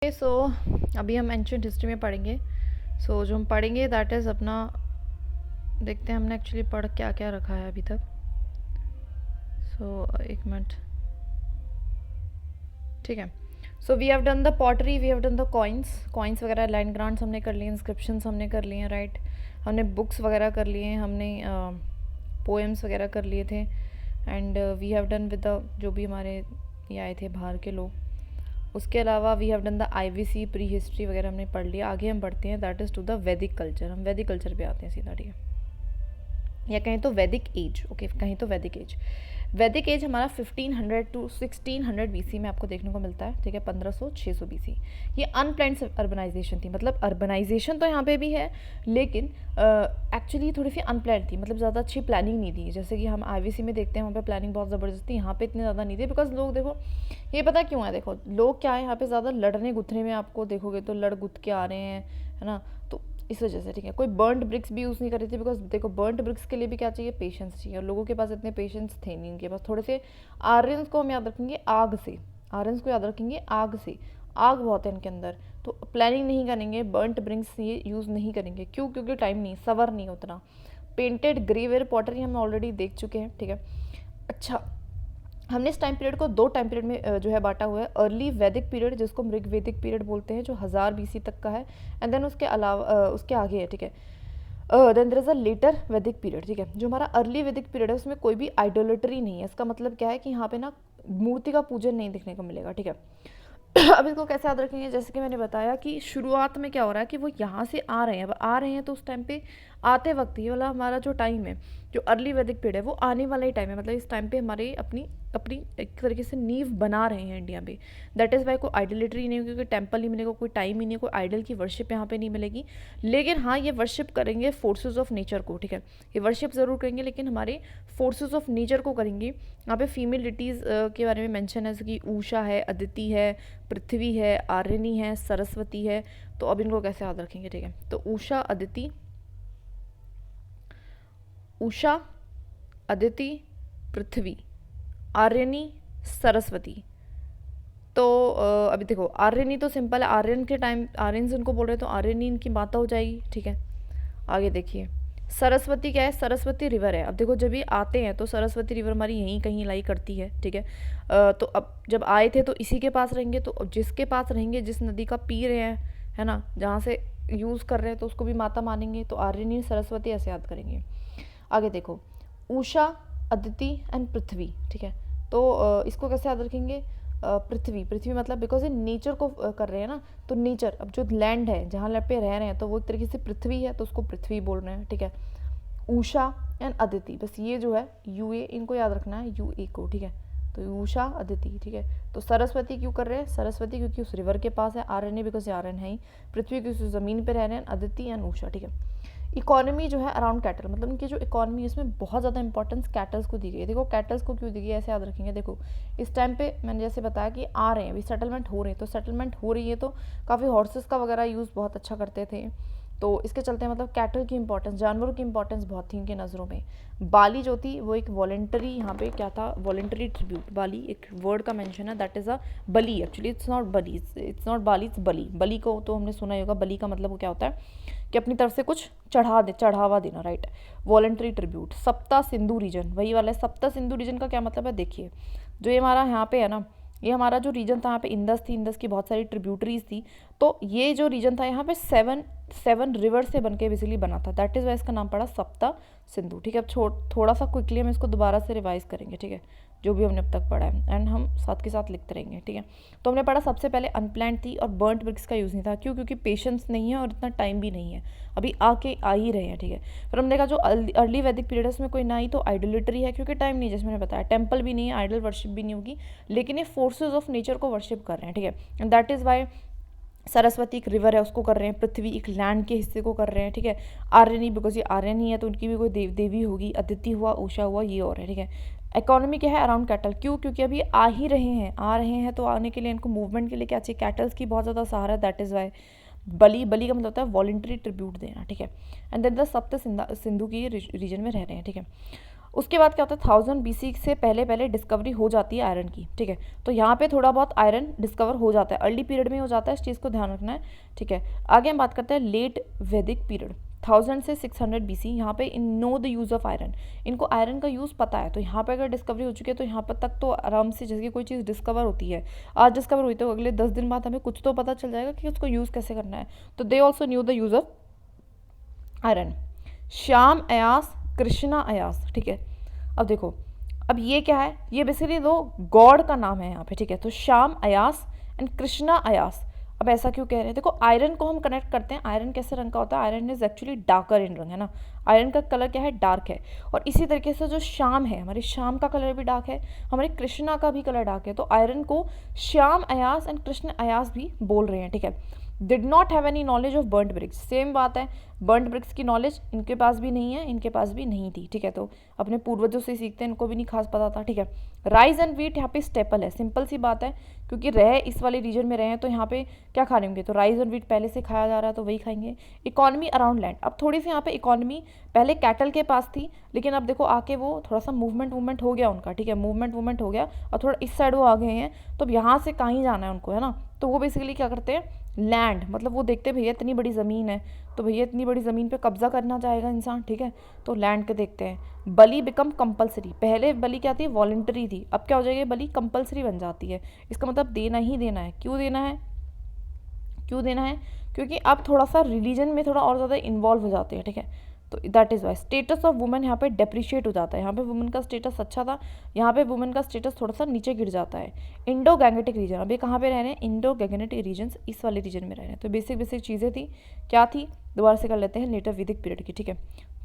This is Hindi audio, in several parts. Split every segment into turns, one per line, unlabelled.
सो अभी हम एंशिएंट हिस्ट्री में पढ़ेंगे। जो हम पढ़ेंगे दैट इज़ अपना, देखते हैं हमने एक्चुअली पढ़ क्या क्या रखा है अभी तक। एक मिनट, ठीक है। We have done the pottery, we have done the coins वगैरह, लैंड ग्रांट्स हमने कर लिए, इंस्क्रिप्शंस हमने कर लिए हैं, राइट। हमने बुक्स वगैरह कर लिए हैं, हमने पोएम्स वगैरह कर लिए थे। And we have done with the जो भी हमारे ये आए थे बाहर के लोग। उसके अलावा we have done the IVC pre history वगैरह हमने पढ़ लिया। आगे हम बढ़ते हैं that is to the Vedic culture. हम वैदिक कल्चर पे आते हैं सीधा, ठीक है, या कहीं तो वैदिक एज, ओके, कहीं तो वैदिक एज। वैदिक एज हमारा 1500 टू 1600 BC में आपको देखने को मिलता है, ठीक है, 1500-600 BC। ये अनप्लान्ड अर्बनाइजेशन थी, मतलब अर्बनाइजेशन तो यहाँ पे भी है, लेकिन एक्चुअली थोड़ी सी अनप्लान्ड थी, मतलब ज़्यादा अच्छी प्लानिंग नहीं थी। जैसे कि हम IVC में देखते हैं वहाँ पे प्लानिंग बहुत ज़बरदस्त थी, यहाँ पे इतनी ज़्यादा नहीं थी। बिकॉज लोग देखो, ये पता क्यों है, देखो लोग क्या है यहाँ पे ज़्यादा लड़ने गुथने में, आपको देखोगे तो लड़ गुथ के आ रहे हैं, है ना, तो इस वजह से, ठीक है। कोई बर्न्ड ब्रिक्स भी यूज़ नहीं कर रही थी, बिकॉज देखो बर्न्ड ब्रिक्स के लिए भी क्या चाहिए, पेशेंस चाहिए, और लोगों के पास इतने पेशेंस थे नहीं उनके पास। थोड़े से आर्यंस को हम याद रखेंगे आग से, आर्यंस को याद रखेंगे आग से, आग बहुत है इनके अंदर, तो प्लानिंग नहीं करेंगे, बर्न्ट ब्रिक्स ये यूज़ नहीं करेंगे। क्यों? क्योंकि टाइम नहीं, सवर नहीं उतना। पेंटेड ग्रेवेयर पॉटरी हम ऑलरेडी देख चुके हैं, ठीक है। अच्छा, हमने इस टाइम पीरियड को 2 टाइम पीरियड में जो है बांटा हुआ है। अर्ली वैदिक पीरियड, जिसको हम ऋग्वेदिक पीरियड बोलते हैं, जो 1000 BC तक का है, एंड देन उसके अलावा उसके आगे है, ठीक है, then there is a later Vedic period, ठीक है। जो हमारा अर्ली वैदिक पीरियड है उसमें कोई भी आइडोलेटरी नहीं है। इसका मतलब क्या है कि यहाँ पे ना मूर्ति का पूजन नहीं देखने को मिलेगा, ठीक है। अब इसको कैसे याद रखेंगे, जैसे कि मैंने बताया कि शुरुआत में क्या हो रहा है कि वो यहाँ से आ रहे हैं। अब आ रहे हैं तो उस टाइम पे आते वक्त ये वाला हमारा जो टाइम है, जो अर्ली वैदिक पीरियड है, वो आने वाला ही टाइम है। मतलब इस टाइम पे हमारे अपनी अपनी एक तरीके से नींव बना रहे हैं इंडिया में। दैट इज़ वाई कोई आइडोलेटरी नहीं होगी, कोई टेम्पल नहीं मिलेगा, कोई टाइम ही नहीं, कोई आइडल की वर्शिप यहाँ पे नहीं मिलेगी। लेकिन हाँ, ये वर्शिप करेंगे फोर्सेज ऑफ नेचर को, ठीक है। ये वर्शिप ज़रूर करेंगे, लेकिन हमारे फोर्सेज ऑफ नेचर को करेंगे। यहाँ पे फीमेल डिटीज़ के बारे में मेंशन है, जैसे कि उषा है, अदिति है, पृथ्वी है, आर्यनी है, सरस्वती है। तो अब इनको कैसे याद रखेंगे, ठीक है। तो उषा, अदिति, उषा, अदिति, पृथ्वी, आर्यनी, सरस्वती। तो अभी देखो आर्यनी तो सिंपल है, आर्यन के टाइम आर्यन इनको बोल रहे हैं, तो आर्यनी इनकी माता हो जाएगी, ठीक है। आगे देखिए, सरस्वती क्या है, सरस्वती रिवर है। अब देखो जब ये आते हैं तो सरस्वती रिवर हमारी यहीं कहीं लाई करती है, ठीक है। तो अब जब आए थे तो इसी के पास रहेंगे, तो जिसके पास रहेंगे, जिस नदी का पी रहे हैं, है ना, जहाँ से यूज़ कर रहे हैं, तो उसको भी माता मानेंगे। तो आर्यनी, सरस्वती ऐसे याद करेंगे। आगे देखो, उषा, अदिति एंड पृथ्वी, ठीक है। तो इसको कैसे याद रखेंगे, पृथ्वी, पृथ्वी मतलब बिकॉज ये नेचर को कर रहे हैं ना, तो नेचर, अब जो लैंड है जहाँ पे रह रहे हैं, तो वो एक तरीके से पृथ्वी है, तो उसको पृथ्वी बोल रहे हैं, ठीक है। उषा एंड अदिति, बस ये जो है UA, इनको याद रखना है, UA को, ठीक है। तो उषा, अदिति, ठीक है। तो सरस्वती क्यों कर रहे हैं, सरस्वती क्योंकि उस रिवर के पास है, आर्यन बिकॉज आर्यन है ही, पृथ्वी क्योंकि उस ज़मीन पे रह रहे हैं, अदिति एंड उषा, ठीक है। इकोनॉमी जो है अराउंड कैटल, मतलब उनकी जो इकोनॉमी है उसमें बहुत ज़्यादा इंपॉर्टेंस कैटल्स को दी गई है। देखो कैटल्स को क्यों दी गई है, ऐसे याद रखेंगे। देखो इस टाइम पे मैंने जैसे बताया कि आ रहे हैं, अभी सेटलमेंट हो रहे हैं, तो सेटलमेंट हो रही है तो काफ़ी हॉर्सेस का वगैरह यूज़ बहुत अच्छा करते थे, तो इसके चलते मतलब कैटल की इंपॉर्टेंस, जानवरों की इंपॉर्टेंस बहुत थी इनकी नज़रों में। बाली जो थी वो एक वॉलेंटरी, यहाँ पे क्या था, वॉलेंटरी ट्रिब्यूट। बाली एक वर्ड का मेंशन है, that is a bali, actually it's not bali, it's not Bali, it's bali. Bali को तो हमने सुना ही होगा, बली का मतलब वो क्या होता है कि अपनी तरफ से कुछ चढ़ावा देना, राइट। Voluntary tribute. सप्ता सिंधु रीजन वही वाला है। सप्ता सिंधु रीजन का क्या मतलब है, देखिए जो ये हमारा यहाँ पे है ना, ये हमारा जो रीजन था, यहाँ पे इंदस थी, इंदस की बहुत सारी ट्रिब्यूटरीज थी, तो ये जो रीजन था यहाँ पे सेवन रिवर से बनके बेसिकली बना था, दैट इज़ वाई इसका नाम पड़ा सप्ता सिंधु, ठीक है। अब थोड़ा सा क्विकली हम इसको दोबारा से रिवाइज करेंगे, ठीक है, जो भी हमने अब तक पढ़ा है, एंड हम साथ के साथ लिखते रहेंगे, ठीक है। तो हमने पढ़ा सबसे पहले अनप्लान्ड थी और बर्न्ट ब्रिक्स का यूज़ नहीं था। क्यों? क्योंकि पेशेंस नहीं है और इतना टाइम भी नहीं है, अभी आ ही रहे हैं, ठीक है। फिर हमने देखा जो अर्ली वैदिक पीरियड है उसमें कोई ना ही तो आइडोलेटरी है, क्योंकि टाइम नहीं, जैसे मैंने बताया, टेम्पल भी नहीं है, आइडल वर्शिप भी नहीं होगी, लेकिन ये फोर्सेज ऑफ नेचर को वर्शिप कर रहे हैं, ठीक है। And that is Y Saraswati एक रिवर है उसको कर रहे हैं, पृथ्वी एक लैंड के हिस्से को कर रहे हैं, ठीक है। आर्यनी बिकॉज ये आर्यनी है तो उनकी भी कोई देवी होगी, अदिति हुआ, उषा हुआ, ये और है, ठीक है। इकोनॉमी क्या है, अराउंड कैटल। क्यों? क्योंकि अभी आ रहे हैं तो आने के लिए इनको मूवमेंट के लिए क्या चाहिए, कैटल्स की बहुत ज़्यादा सहारा है, दैट इज़ वाई बली का मतलब होता है वॉलेंट्री ट्रिब्यूट देना, ठीक है। एंड देन द सप्त सिंधु की रीजन में रह रहे हैं, ठीक है। उसके बाद क्या होता है 1000 BC से पहले पहले डिस्कवरी हो जाती है आयरन की, ठीक है। तो यहाँ पे थोड़ा बहुत आयरन डिस्कवर हो जाता है, अर्ली पीरियड में हो जाता है, इस चीज़ को ध्यान रखना है, ठीक है। आगे हम बात करते हैं लेट वैदिक पीरियड 1000 से 600 BC। यहाँ पे in know the use of iron, इनको आयरन का यूज़ पता है। तो यहाँ पे अगर डिस्कवरी हो चुकी है तो यहाँ पर तक तो आराम से, जैसे कि कोई चीज़ डिस्कवर होती है, आज डिस्कवर हुई तो अगले 10 दिन बाद हमें कुछ तो पता चल जाएगा कि उसको यूज़ कैसे करना है। तो they also new the use of iron. Shyam Ayaz, Krishna Ayaz, ठीक है। अब देखो, अब ये क्या है, ये बेसिकली दो गॉड का नाम है यहाँ पे, ठीक है। तो श्याम अयास एंड कृष्णा अयास। अब ऐसा क्यों कह रहे हैं, देखो आयरन को हम कनेक्ट करते हैं, आयरन कैसे रंग का होता है, आयरन इज एक्चुअली डार्कर इन रंग, है ना, आयरन का कलर क्या है, डार्क है। और इसी तरीके से जो श्याम है, हमारे श्याम का कलर भी डार्क है, हमारे कृष्णा का भी कलर डार्क है। तो आयरन को श्याम अयास एंड कृष्ण अयास भी बोल रहे हैं, ठीक है। Did not have any knowledge of burnt bricks, same बात है, बर्न्ट ब्रिक्स की नॉलेज इनके पास भी नहीं है, इनके पास भी नहीं थी, ठीक है। तो अपने पूर्वजों से सीखते हैं, इनको भी नहीं खास पता था, ठीक है। राइस एंड व्हीट यहाँ पे स्टेपल है, सिंपल सी बात है, क्योंकि रहे इस वाले रीजन में रहे हैं तो यहाँ पे क्या खा रहे होंगे, तो राइस एंड व्हीट पहले से खाया जा रहा है तो वही खाएंगे। इकॉनमी अराउंड लैंड, अब थोड़ी सी यहाँ पे इकॉनमी पहले कैटल के पास थी, लेकिन अब देखो आके वो थोड़ा सा मूवमेंट हो गया उनका, ठीक है, मूवमेंट हो गया और थोड़ा इस साइड वो आ गए हैं, तो अब यहाँ से कहीं जाना है उनको, है ना। तो वो बेसिकली क्या करते हैं, लैंड, मतलब वो देखते भैया इतनी बड़ी ज़मीन है, तो भैया इतनी बड़ी ज़मीन पे कब्जा करना चाहेगा इंसान, ठीक है, तो लैंड के देखते हैं। बलि बिकम कंपलसरी, पहले बलि क्या थी, वॉलंटरी थी, अब क्या हो जाएगी, बलि कंपलसरी बन जाती है। इसका मतलब देना ही देना है। क्यों देना है, क्यों देना है, क्योंकि अब थोड़ा सा रिलीजन में थोड़ा और ज़्यादा इन्वॉल्व हो जाते हैं, ठीक है। तो that is Y status of women यहाँ पे डेप्रिशिएट हो जाता है, यहाँ पे वुमेन का स्टेटस अच्छा था, यहाँ पे वुमेन का स्टेटस थोड़ा सा नीचे गिर जाता है। इंडो गैंगेटिक रीजन, अभी कहाँ पे रह रहे हैं, इंडो गैंगेटिक रीजन, इस वाले रीजन में रह रहे हैं। तो बेसिक चीज़ें थी, क्या थी, दोबारा से कर लेते हैं, लेटर वैदिक पीरियड की, ठीक है।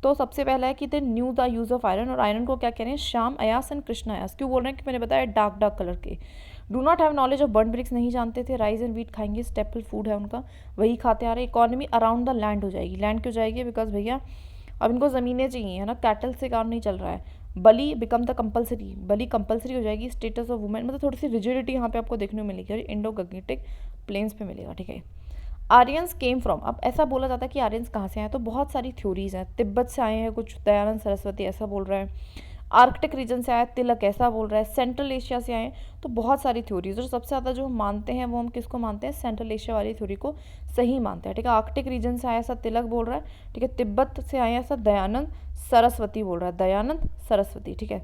तो सबसे पहला है कि they knew the use of iron, और आयरन को क्या कह रहे हैं, श्याम अयास एंड कृष्ण अयास। क्यों बोल रहे हैं, कि मैंने बताया डार्क कलर के। Do not have knowledge of burn bricks, नहीं जानते थे, राइस एंड व्हीट खाएंगे, स्टेपल फूड है उनका, वही खाते आ रहे। इकॉनमी अराउंड द लैंड हो जाएगी, लैंड क्यों जाएगी, बिकॉज भैया अब इनको ज़मीनें चाहिए, है ना, कैटल से काम नहीं चल रहा है। Bali become the compulsory, bali compulsory हो जाएगी। स्टेटस ऑफ वुमेन, मतलब थोड़ी सी रिजिडिटी यहाँ पे आपको देखने को मिलेगी, और इंडो गैंगेटिक प्लेन्स पे मिलेगा, ठीक है। आर्यंस केम फ्रॉम, अब ऐसा बोला जाता है कि आर्यंस कहाँ से आए, तो बहुत सारी थ्योरीज हैं, तिब्बत से आए हैं कुछ, दयानंद सरस्वती ऐसा बोल रहा है, आर्कटिक रीजन से आया तिलक ऐसा बोल रहा है, सेंट्रल एशिया से आए, तो बहुत सारी थ्योरीज, और सबसे ज़्यादा जो हम मानते हैं वो हम किसको मानते हैं, सेंट्रल एशिया वाली थ्योरी को सही मानते हैं, ठीक है। आर्कटिक रीजन से आया ऐसा तिलक बोल रहा है, ठीक है। तिब्बत से आया ऐसा दयानंद सरस्वती बोल रहा है, दयानंद सरस्वती, ठीक है।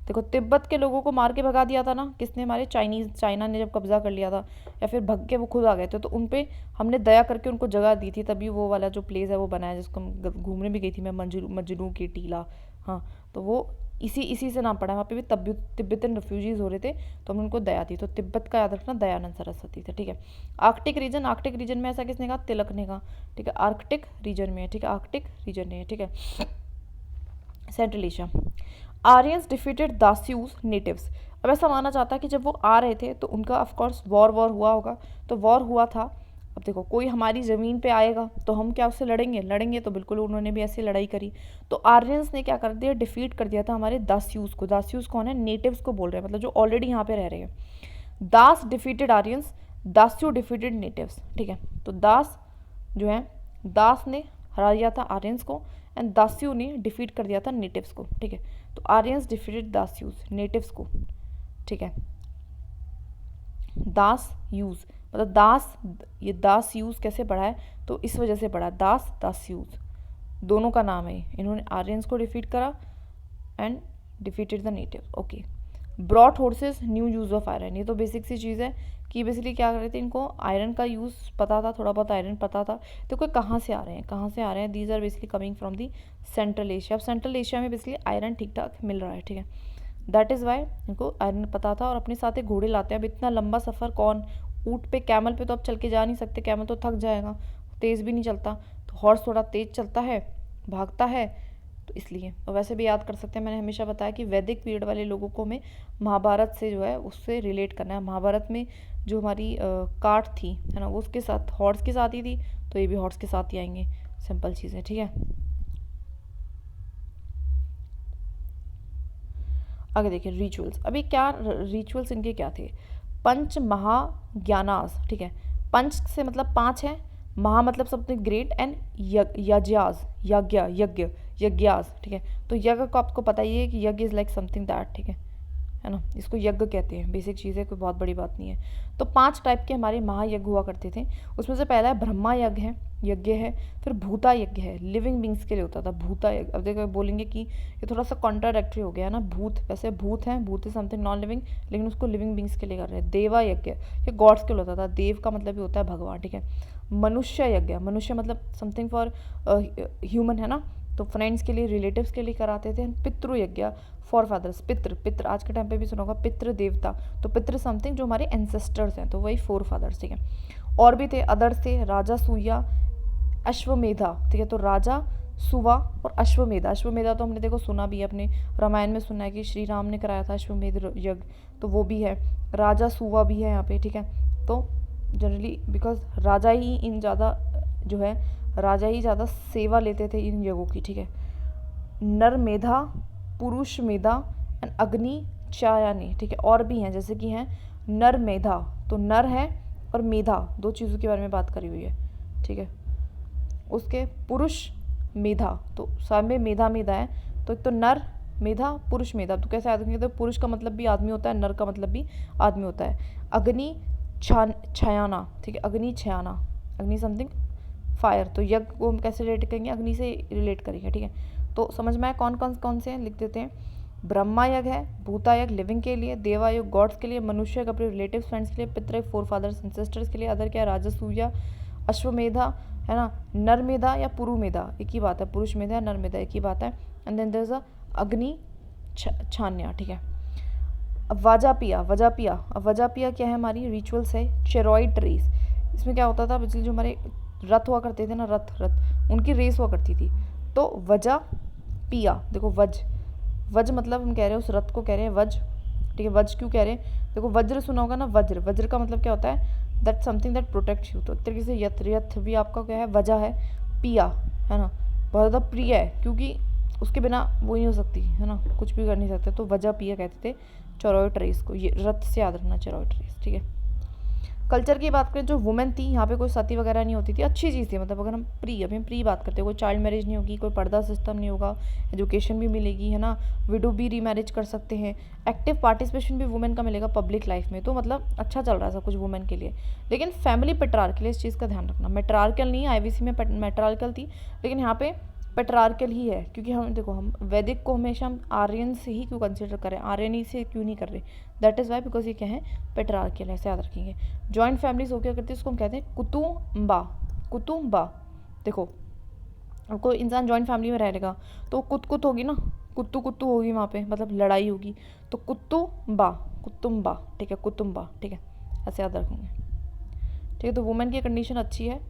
देखो तिब्बत के लोगों को मार के भगा दिया था ना, किसने, हमारे चाइना ने जब कब्जा कर लिया था, या फिर भग के वो खुद आ गए थे, तो उन पे हमने दया करके उनको जगह दी थी, तभी वो वाला जो प्लेस है वो बनाया, जिसको घूमने भी गई थी मैं, मजनू की टीला, हाँ, तो वो इसी से नाम पड़ा, वहाँ पे भी तिब्बतन रिफ्यूजीज हो रहे थे, तो हमने उनको दया दी, तो तिब्बत का याद रखना, दयानंद सरस्वती थे, ठीक है। आर्कटिक रीजन में ऐसा किसने कहा, तिलक ने कहा, ठीक है, आर्कटिक रीजन में है, ठीक है, आर्कटिक रीजन में है, ठीक है। Central Asia, Aryans defeated Dasyus natives, अब ऐसा माना जाता है कि जब वो आ रहे थे तो उनका ऑफकोर्स वॉर हुआ होगा, तो वॉर हुआ था। अब देखो कोई हमारी ज़मीन पे आएगा तो हम क्या उससे लड़ेंगे, तो बिल्कुल उन्होंने भी ऐसी लड़ाई करी, तो आर्यंस ने क्या कर दिया, डिफीट कर दिया था हमारे दास्यूज को। दास्यूज कौन है, नेटिव्स को बोल रहे हैं, मतलब जो ऑलरेडी यहाँ पे रह रहे हैं। दास डिफीटेड आर्यंस, दास्यू डिफीटेड नेटिव्स, ठीक है। तो दास जो है, दास ने हरा दिया था आर्यंस को, एंड दास्यू ने डिफीट कर दिया था नेटिव्स को, ठीक है। तो आर्यंस डिफीटेड दास्यूज, नेटिव्स को, ठीक है। दास यूज, मतलब दास, ये दास यूज कैसे पढ़ा है, तो इस वजह से पढ़ा, दास यूज दोनों का नाम है, इन्होंने आर्यंस को डिफीट करा and defeated the native, okay. Broad horses, knew use of iron, ये तो बेसिक सी चीज़ है कि बेसिकली क्या कर रहे थे, इनको आयरन का यूज़ पता था, थोड़ा बहुत आयरन पता था। तो कोई कहाँ से आ रहे हैं, these are basically coming from the Central Asia. अब सेंट्रल एशिया में बेसिकली आयरन ठीक ठाक मिल रहा है, ठीक है। दैट इज़ वाई इनको आयरन पता था, और अपने साथ एक घोड़े लाते हैं। अब इतना लंबा सफ़र कौन, ऊँट पे, कैमल पे तो अब चल के जा नहीं सकते, कैमल तो थक जाएगा, तेज़ भी नहीं चलता, तो हॉर्स थोड़ा तेज़ चलता है, भागता है, तो इसलिए। और वैसे भी याद कर सकते हैं, मैंने हमेशा बताया कि वैदिक पीरियड वाले लोगों को हमें महाभारत से जो है उससे रिलेट करना है। महाभारत में जो हमारी काट थी, है ना, वो उसके साथ हॉर्स के साथ ही थी, तो ये भी हॉर्स के साथ ही आएंगे, सिंपल चीज़ है, ठीक है। आगे देखिए रिचुअल्स, अभी क्या रिचुअल्स इनके क्या थे, पंच महाज्ञानास, ठीक है। पंच से मतलब 5 है, महा मतलब समथिंग ग्रेट, एंड यज्ञास, यज्ञ यज्ञ यज्ञास, ठीक है। तो यज्ञ को आपको पता ही है कि यज्ञ इज़ लाइक समथिंग दैट, ठीक है ना, इसको यज्ञ कहते हैं, बेसिक चीज़ है, कोई बहुत बड़ी बात नहीं है। तो 5 टाइप के हमारे महायज्ञ हुआ करते थे। उसमें से पहला है ब्रह्मा यज्ञ है, यज्ञ है। फिर भूता यज्ञ है, लिविंग बींग्स के लिए होता था भूता यज्ञ। अब देखो बोलेंगे कि ये थोड़ा सा कॉन्ट्राडिक्टरी हो गया ना, भूत वैसे भूत है, भूत इज समथिंग नॉन लिविंग, लेकिन उसको लिविंग बींग्स के लिए कर रहे हैं। देवा यज्ञ ये गॉड्स के लिए होता था, देव का मतलब भी होता है भगवान, ठीक है। मनुष्य यज्ञ, मनुष्य मतलब समथिंग फॉर ह्यूमन, है ना, तो फ्रेंड्स के लिए, रिलेटिव्स के लिए कराते थे। पितृ यज्ञ फॉर फादर्स, पितृ पितृ आज के टाइम पे भी सुना होगा पितृ देवता, तो पितृ समथिंग जो हमारे एंसेस्टर्स हैं, तो वही फोर फादर्स, ठीक है। और भी थे अदर्स थे, राजा सूया, अश्वमेधा, ठीक है। तो राजा सुवा और अश्वमेधा, अश्वमेधा तो हमने देखो सुना भी है, अपने रामायण में सुना है कि श्री राम ने कराया था अश्वमेध यज्ञ, तो वो भी है। राजा सुवा भी है यहाँ पे, ठीक है। तो जनरली बिकॉज राजा ही इन ज़्यादा जो है, राजा ही ज़्यादा सेवा लेते थे इन यज्ञों की, ठीक है। नर मेधा, पुरुष मेधा एंड अग्नि चायानी, ठीक है। और भी हैं, जैसे कि हैं नर मेधा, तो नर है और मेधा, दो चीज़ों के बारे में बात करी हुई है, ठीक है। उसके पुरुष मेधा, तो सब में मेधा मेधा है, तो एक तो नर मेधा, पुरुष मेधा, तो कैसे आदमी, तो पुरुष का मतलब भी आदमी होता है, नर का मतलब भी आदमी होता है। अग्नि छायाना, ठीक है, अग्नि छायाना, अग्नि समथिंग फायर, तो यज्ञ को हम कैसे रिलेट करेंगे, अग्नि से रिलेट करेंगे, ठीक है। तो समझ में आए कौन से हैं, लिख देते हैं। ब्रह्मा यज्ञ है, भूता यज्ञ लिविंग के लिए, देवा यज्ञ गॉड्स के लिए, मनुष्य यज्ञ अपने रिलेटिव फ्रेंड्स के लिए, पितृ फोर फादर्स एंसेस्टर्स के लिए, अदर क्या है राजसूया, अश्वमेधा, है ना, नरमेधा या पुरुमेधा एक ही बात है, पुरुष मेधा या नरमेधा एक ही बात है। And then there is a Agnichayana, ठीक है। अब वजापिया, अब वजापिया क्या है, हमारी रिचुअल्स है। चेरॉइड रेस, इसमें क्या होता था, पिछले जो हमारे रथ हुआ करते थे ना, रथ उनकी रेस हुआ करती थी। तो वजा पिया, देखो वज मतलब हम कह रहे हैं उस रथ को कह रहे हैं वज, ठीक है। वज क्यों कह रहे हैं, देखो वज्र सुना होगा ना, वज्र का मतलब क्या होता है, that something that protects you. तो एक तरीके से यथ भी आपका क्या है, वजह है। पिया, है ना, बहुत ज़्यादा प्रिय है, क्योंकि उसके बिना वो नहीं हो सकती, है ना, कुछ भी कर नहीं सकते, तो वजह पिया कहते थे चेरॉइड रेस को, ये रथ से याद रखना चेरॉइड रेस, ठीक है। कल्चर की बात करें, जो वुमेन थी यहाँ पे कोई सती वगैरह नहीं होती थी, अच्छी चीज़ थी, मतलब अगर हम अभी प्री बात करते हैं, कोई चाइल्ड मैरिज नहीं होगी, कोई पर्दा सिस्टम नहीं होगा, एजुकेशन भी मिलेगी, है ना, विडो भी रीमैरिज कर सकते हैं, एक्टिव पार्टिसिपेशन भी वुमेन का मिलेगा पब्लिक लाइफ में, तो मतलब अच्छा चल रहा है सब कुछ वुमेन के लिए। लेकिन फैमिली पेट्रार्कल, इस चीज़ का ध्यान रखना, मेट्रार्कल नहीं, IVC में मेट्रार्कल थी, लेकिन यहाँ पे पेट्रार्कल ही है, क्योंकि हम देखो, हम वैदिक को हमेशा हम आर्यन से ही क्यों कंसिडर करें, आर्यन से क्यों नहीं कर रहे, दैट इज़ वाई बिकॉज ये क्या है, पेट्रार्कल, ऐसे याद रखेंगे। जॉइंट फैमिलीज हो क्या करती है, उसको हम कहते हैं कुटुम्बा। देखो कोई इंसान जॉइंट फैमिली में रहेगा तो कुत होगी ना, कुत्तू होगी वहाँ पे, मतलब लड़ाई होगी, तो कुटुम्बा, ठीक है, कुटुम्बा, ठीक है, ऐसे याद रखेंगे, ठीक है। तो वुमेन की कंडीशन अच्छी है,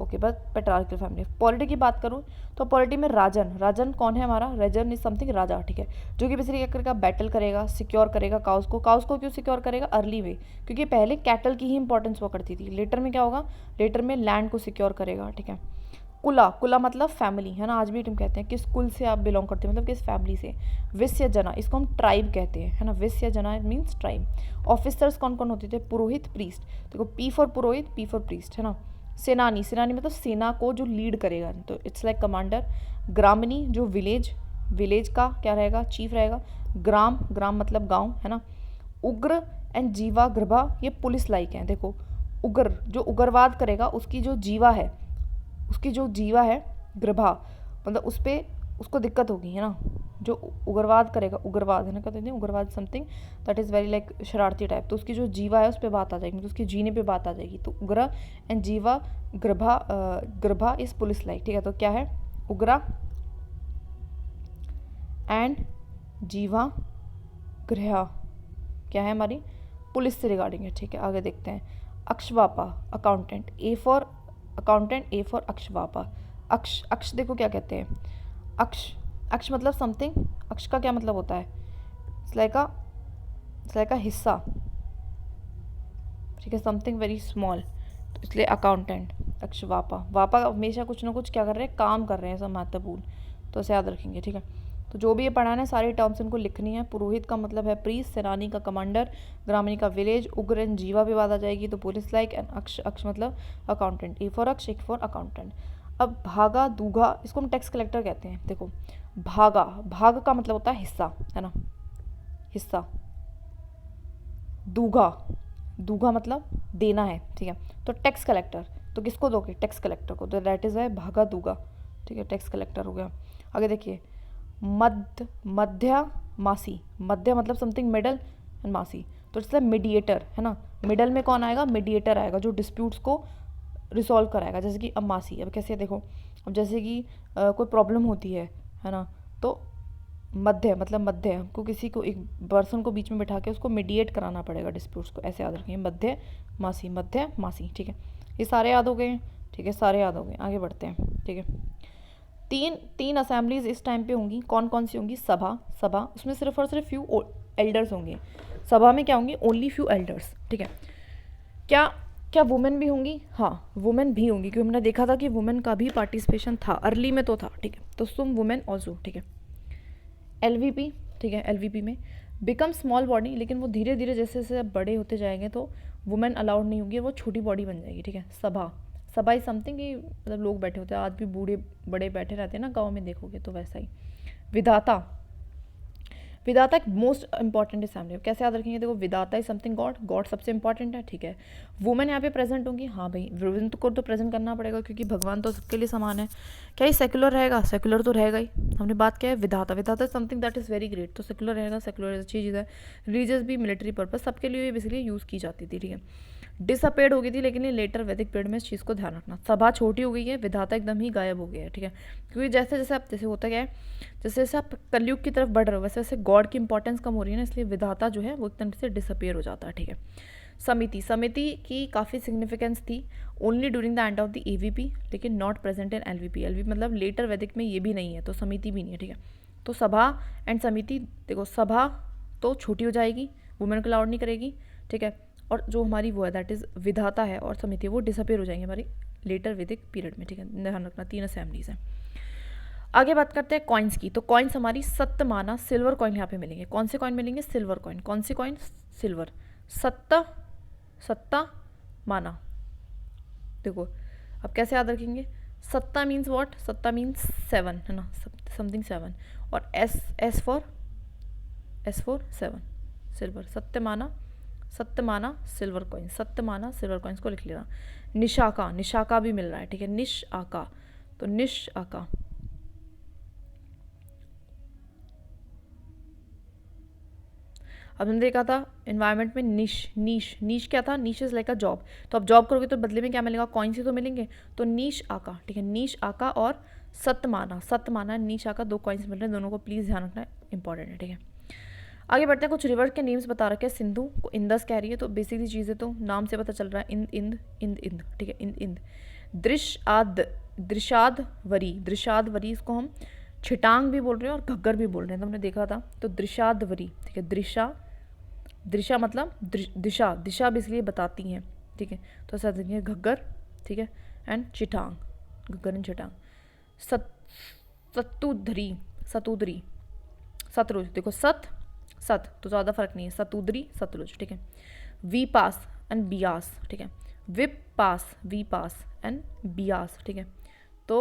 ओके, बस पेट्रार्कल फैमिली। पॉलिटी की बात करूँ तो पॉलिटी में राजन कौन है हमारा, राजन इज समथिंग राजा, ठीक है, जो कि बेसिकली क्या करेगा, बैटल करेगा, सिक्योर करेगा काउस को क्यों सिक्योर करेगा, अर्ली में, क्योंकि पहले कैटल की ही इंपॉर्टेंस हुआ करती थी, लेटर में क्या होगा, लेटर में लैंड को सिक्योर करेगा, ठीक है। कुला मतलब फैमिली, है ना, आज भी हम कहते हैं किस कुल से आप बिलोंग करते हैं, मतलब किस फैमिली से। विस्य जना, इसको हम ट्राइब कहते हैं, है ना, विस्य जना मीन्स ट्राइब। ऑफिसर्स कौन कौन होते थे, पुरोहित, प्रीस्ट, देखो P for Purohit, P for priest, है ना। सेनानी मतलब सेना को जो लीड करेगा, तो इट्स लाइक कमांडर। ग्रामनी जो विलेज का क्या रहेगा, चीफ रहेगा। ग्राम मतलब गांव, है ना। उग्र एंड जीवा गृभा, ये पुलिस लाइक हैं, देखो उग्र जो उग्रवाद करेगा उसकी जो जीवा है गृभा, मतलब उस पर उसको दिक्कत होगी, है ना, जो उग्रवाद करेगा, उग्रवाद है ना, कहते हैं उग्रवाद something that is very like शरारती टाइप, तो उसकी जो जीवा है उस पर बात आ जाएगी, मतलब उसकी जीने पे बात आ जाएगी, तो उग्र एंड जीवा गृभा इस पुलिस लाइक, ठीक है। तो क्या है, उग्रा एंड जीवा गृह क्या है, हमारी पुलिस से रिगार्डिंग है, ठीक है। आगे देखते हैं। अक्षवापा अकाउंटेंट, ए फॉर अक्षवापा। अक्ष देखो क्या कहते हैं, अक्ष मतलब समथिंग, अक्ष का क्या मतलब होता है, इट्स लाइक अ हिस्सा, ठीक है, समथिंग वेरी स्मॉल, तो इसलिए अकाउंटेंट। अक्षवापा हमेशा कुछ ना कुछ क्या कर रहे हैं, काम कर रहे हैं, सब महत्वपूर्ण, तो इसे याद रखेंगे, ठीक है। तो जो भी ये पढ़ाना है सारी टर्म्स इनको लिखनी है। पुरोहित का मतलब है प्रीस्ट, सेनानी का कमांडर, ग्रामीण का विलेज, उग्र एंड जीवा भी बात आ जाएगी तो पुलिस लाइक, एंड अक्ष, अक्ष मतलब अकाउंटेंट, ए फॉर अक्ष, ए फॉर अकाउंटेंट। अब भागा दूघा, इसको हम टैक्स कलेक्टर कहते हैं। देखो भागा, भाग का मतलब होता है हिस्सा, है ना, हिस्सा। दूघा, दूघा मतलब देना है, ठीक है। तो टैक्स कलेक्टर, तो किसको दोगे, टैक्स कलेक्टर को, तो दैट इज है भागा दूघा, ठीक है, टैक्स कलेक्टर हो गया। आगे देखिए मध्य, मध्या मासी, मध्य मतलब समथिंग मिडल एंड मासी, तो इसलिए मीडिएटर, है ना। मिडल में कौन आएगा, मीडिएटर आएगा जो डिस्प्यूट्स को रिसॉल्व कराएगा। जैसे कि अब मासी, अब कैसे देखो, अब जैसे कि कोई प्रॉब्लम होती है ना, तो मध्य मतलब मध्य, हमको किसी को एक पर्सन को बीच में बिठा के उसको मीडिएट कराना पड़ेगा डिस्प्यूट्स को, ऐसे याद रखेंगे, मध्य मासी, मध्य मासी, ठीक है। ये सारे याद हो गए, ठीक है, सारे याद हो गए। आगे बढ़ते हैं, ठीक है। तीन असेंबलीज इस टाइम पे होंगी, कौन कौन सी होंगी, सभा, सभा उसमें सिर्फ और सिर्फ फ्यू एल्डर्स होंगे। सभा में क्या होंगी, ओनली फ्यू एल्डर्स, ठीक है। क्या क्या वुमेन भी होंगी, हाँ वुमेन भी होंगी, क्योंकि हमने देखा था कि वुमेन का भी पार्टिसिपेशन था, अर्ली में तो था, ठीक है। तो तुम वुमेन ऑल्सो, ठीक है। एलवीपी, ठीक है, एलवीपी में बिकम स्मॉल बॉडी, लेकिन वो धीरे धीरे जैसे जैसे बड़े होते जाएंगे तो वुमेन अलाउड नहीं होगी, वो छोटी बॉडी बन जाएगी, ठीक है। सभा, सभा इज समथिंग कि मतलब लोग बैठे होते हैं, आज भी बूढ़े बड़े बैठे रहते हैं ना गाँव में, देखोगे तो वैसा ही। विधाता, विधाता एक मोस्ट इंपॉर्टेंट असेंबली, कैसे याद रखेंगे, देखो विधाता इज समथिंग गॉड, गॉड सबसे इंपॉर्टेंट है, ठीक है। वुमेन यहाँ पे प्रेजेंट होंगी, हाँ भाई वुमेन को तो प्रेजेंट करना पड़ेगा क्योंकि भगवान तो सबके लिए समान है। क्या ये सेक्युलर रहेगा, सेक्युलर तो रहेगा ही, हमने बात किया है विधाता, विधाता something that is very great, तो सेक्युलर रहेगा, सेक्युलर अच्छी चीज़ है। रिलीजियस भी, मिलिट्री पर्पज, सबके लिए बेसिकली यूज़ की जाती थी, ठीक है। डिसअपेयर्ड हो गई थी, लेकिन ये लेटर वैदिक पीरियड में इस चीज़ को ध्यान रखना। सभा छोटी हो गई है, विधाता एकदम ही गायब हो गया है, ठीक है। क्योंकि जैसे जैसे आप, जैसे होता क्या है, जैसे जैसे आप कलयुग की तरफ बढ़ रहे हो वैसे वैसे गॉड की इंपॉर्टेंस कम हो रही है ना, इसलिए विधाता जो है वो एकदम से डिसअपेयर हो जाता है, ठीक है। समिति, समिति की काफ़ी सिग्निफिकेंस थी only during the end of the AVP, लेकिन नॉट प्रेजेंट इन एलवीपी, एलवीपी मतलब लेटर वैदिक में ये भी नहीं है, तो समिति भी नहीं है, ठीक है। तो सभा एंड समिति, देखो सभा तो छोटी हो जाएगी, वुमेन को अलाउड नहीं करेगी, ठीक है। और जो हमारी वो है दैट इज़ विधाता है और समिति, वो डिसअपेयर हो जाएंगे हमारी लेटर वैदिक पीरियड में, ठीक है, ध्यान रखना। 3 असेंबलीज हैं। आगे बात करते हैं कॉइन्स की, तो कॉइन्स हमारी सप्तमाना सिल्वर कॉइन यहाँ पे मिलेंगे। कौन से कॉइन मिलेंगे, सिल्वर कॉइन, कौन से कॉइन, सिल्वर। सत्ता, सत्ता माना, देखो अब कैसे याद रखेंगे, सत्ता मीन्स व्हाट, सत्ता मीन्स 7, है ना, समथिंग 7, और S for 7, silver. Satamana, satamana silver coin, satamana silver coins को लिख लेना। निशाका, निशाका भी मिल रहा है, ठीक है, निश आका, तो निश आका। अब हमने देखा था एनवायरनमेंट में निश, नीश, नीश क्या था, नीश इज लाइक अ जॉब, तो अब जॉब करोगे तो बदले में क्या मिलेगा, कॉइन्स ही तो मिलेंगे, तो नीश आका, ठीक है, नीश आका और सत्यमाना, सत्यमाना नीश आका 2 कॉइन्स मिल रहे हैं, दोनों को प्लीज़ ध्यान रखना इंपॉर्टेंट है, ठीक है। आगे बढ़ते हैं, कुछ रिवर के नेम्स बता रखे हैं, सिंधु को इंदस कह रही है, तो बेसिकली चीज़ें तो नाम से पता चल रहा है, इंद इंद इंद इंद, ठीक है, इंद इंद। दृशाद, दृशादवरी, दृशादवरी इसको हम छिटांग भी बोल रहे हैं और घग्गर भी बोल रहे हैं, तो हमने देखा था, तो दृशादवरी, ठीक है। दृशा, दृशा मतलब दिशा, दिशा भी इसलिए बताती हैं, ठीक है, तो ऐसा देखिए घग्गर, ठीक है, एंड चिटांग, घग्गर एंड चिटांग। सतुधरी, सतुदरी, सतलुज, देखो सत सत तो ज़्यादा फर्क नहीं है, सतुदरी सतलुज, ठीक है। वी पास एंड बियास, ठीक है, Vipas, Vipas and Beas, ठीक है। तो